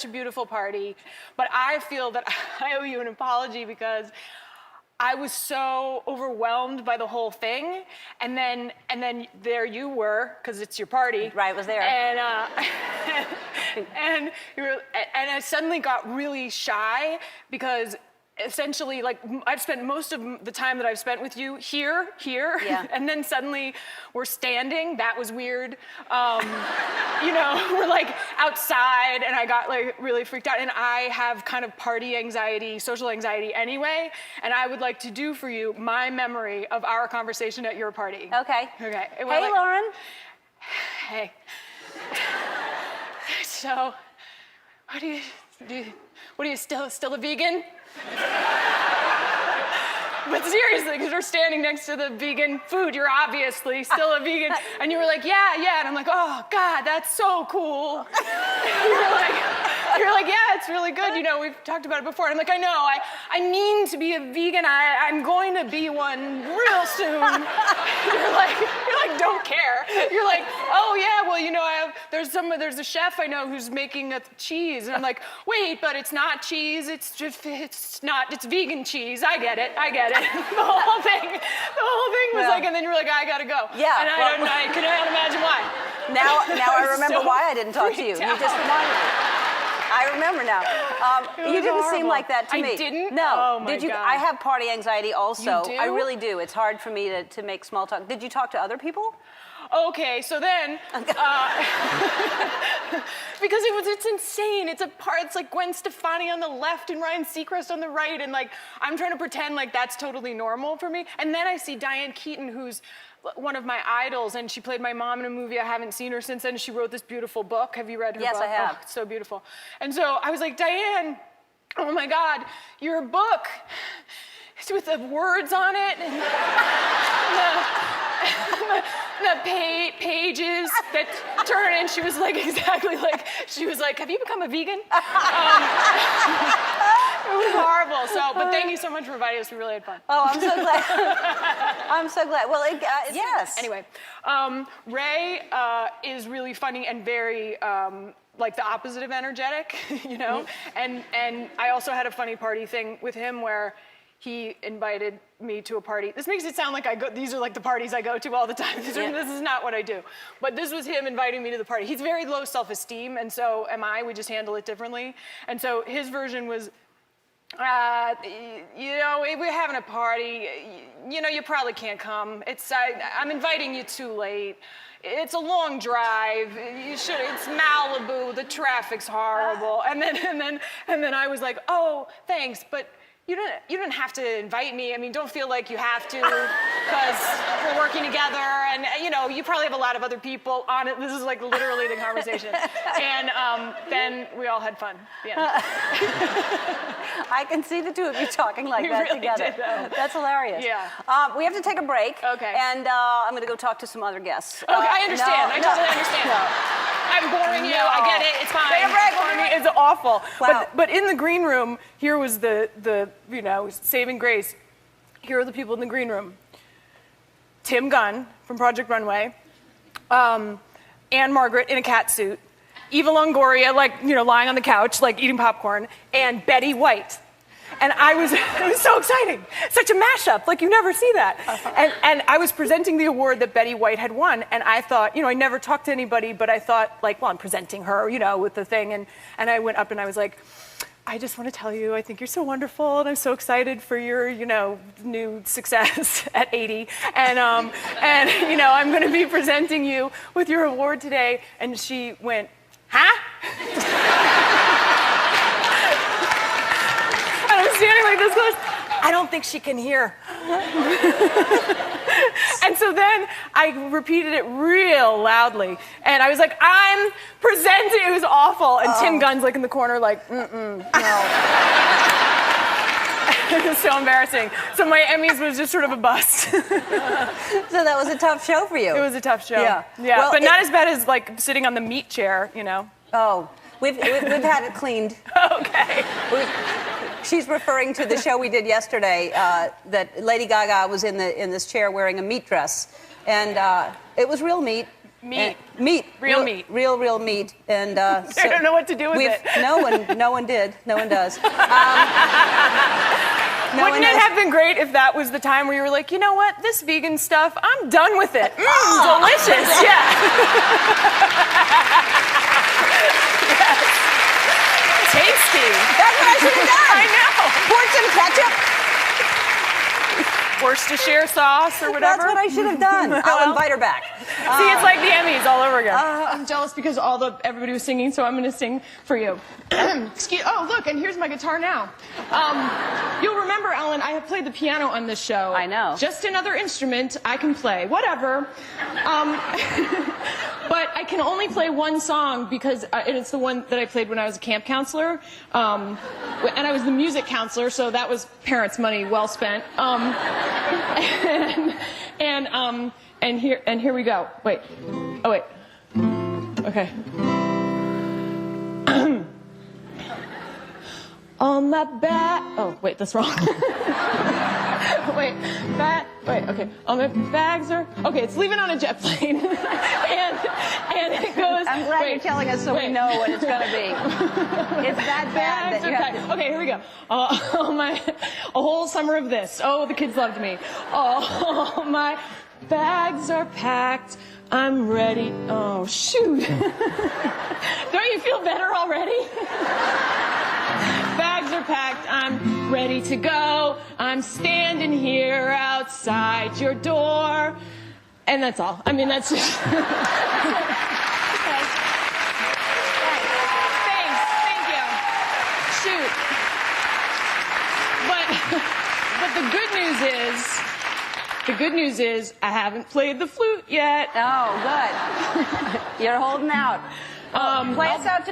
such a beautiful party, but I feel that I owe you an apology because I was so overwhelmed by the whole thing, and then there you were, because it's your party. Right, was there. And and I suddenly got really shy because essentially, like, I've spent most of the time that I've spent with you here, yeah. and then suddenly we're standing. That was weird. You know, we're like outside, and I got like really freaked out. And I have kind of party anxiety, social anxiety anyway, and I would like to do for you my memory of our conversation at your party. Okay. Okay. Hey, Lauren. Hey. So, what are you still a vegan? But seriously, because we're standing next to the vegan food, you're obviously still a vegan. And you were like, yeah. And I'm like, oh, God, that's so cool. You're like, yeah, it's really good. You know, we've talked about it before. And I'm like, I know, I mean to be a vegan. I'm going to be one real soon. You're like, don't care. You're like, oh, yeah, well, you know, there's a chef I know who's making a cheese. And I'm like, wait, but it's not cheese. It's vegan cheese. I get it. The whole thing was like, and then you were like, I gotta go. Yeah. And I cannot imagine why. Now I remember So why I didn't talk to you. You just reminded me. I remember now. You didn't seem like that to me. I didn't? No. Oh my God. I have party anxiety also. You do? I really do. It's hard for me to make small talk. Did you talk to other people? Okay, so then, because it's insane. It's like Gwen Stefani on the left and Ryan Seacrest on the right, and like I'm trying to pretend like that's totally normal for me. And then I see Diane Keaton, who's one of my idols, and she played my mom in a movie. I haven't seen her since then. She wrote this beautiful book. Have you read her book? Yes, I have. Oh, it's so beautiful. And so I was like, Diane, oh my God, your book, it's with the words on it, and the pages that turn, and she was like, have you become a vegan? It was horrible. So, but thank you so much for inviting us. We really had fun. Oh, I'm so glad. I'm so glad. Well, yes. Anyway, Ray is really funny and very like the opposite of energetic, you know? And I also had a funny party thing with him where he invited me to a party. This makes it sound like these are like the parties I go to all the time. This is not what I do. But this was him inviting me to the party. He's very low self-esteem, and so am I. We just handle it differently. And so his version was, you know, we're having a party. You know, you probably can't come. I'm inviting you too late. It's a long drive. It's Malibu. The traffic's horrible. And then I was like, oh, thanks, but you don't have to invite me. I mean, don't feel like you have to, because we're working together, and you know, you probably have a lot of other people on it. This is like literally the conversation. And then we all had fun. Yeah. I can see the two of you talking like that really together. did, That's hilarious. Yeah. We have to take a break. Okay. And I'm going to go talk to some other guests. Okay, I understand. I totally understand. No. I'm boring you. I get it. It's fine. Take a break. It's awful. Wow. But in the green room, here was the you know, saving grace. Here are the people in the green room. Tim Gunn from Project Runway, Anne Margaret in a cat suit, Eva Longoria, like, you know, lying on the couch, like eating popcorn, and Betty White. And it was so exciting. Such a mashup, like you never see that. And I was presenting the award that Betty White had won, and I thought, you know, I never talked to anybody, but I thought, like, well, I'm presenting her, you know, with the thing. And I went up and I was like, I just want to tell you, I think you're so wonderful, and I'm so excited for your, you know, new success at 80. And you know, I'm going to be presenting you with your award today. And she went, huh? And I'm standing like this close. I don't think she can hear. And so then I repeated it real loudly. And I was like, I'm presenting. It was awful. And Tim Gunn's like in the corner like, no. It was so embarrassing. So my Emmys was just sort of a bust. So that was a tough show for you. It was a tough show. Yeah. Well, but not as bad as like sitting on the meat chair, you know. Oh, we've had it cleaned. Okay. She's referring to the show we did yesterday that Lady Gaga was in this chair wearing a meat dress, and it was real meat. Meat. Meat. Real meat. Real meat. And I don't know what to do with it. No one did. No one does. Wouldn't it have been great if that was the time where you were like, you know what, this vegan stuff, I'm done with it. Delicious, yeah. Yes. Tasty. That's what I should have done. I know. Pour some ketchup. Worcestershire sauce or whatever. That's what I should have done. I'll invite her back. See, it's like the Emmys all over again. I'm jealous because everybody was singing, so I'm going to sing for you. Oh, look, and here's my guitar now. You'll remember, Ellen, I have played the piano on this show. I know. Just another instrument I can play, whatever. But I can only play one song because it's the one that I played when I was a camp counselor. And I was the music counselor, so that was parents' money well spent. And here we go. Wait. Oh, wait. Okay. On my back. Oh, wait, that's wrong. Wait, okay. All my bags are. Okay, it's leaving on a jet plane. and it goes. I'm glad you're telling us so we know what it's going to be. It's that bad that you have to. Okay, here we go. A whole summer of this. Oh, the kids loved me. Oh, my bags are packed. I'm ready. Oh, shoot. Don't you feel better already? Bags are packed. I'm ready to go. I'm standing here outside your door. And that's all. I mean, that's just... Thanks. Thank you. Shoot. But the good news is I haven't played the flute yet. Oh, good. You're holding out. Play us out.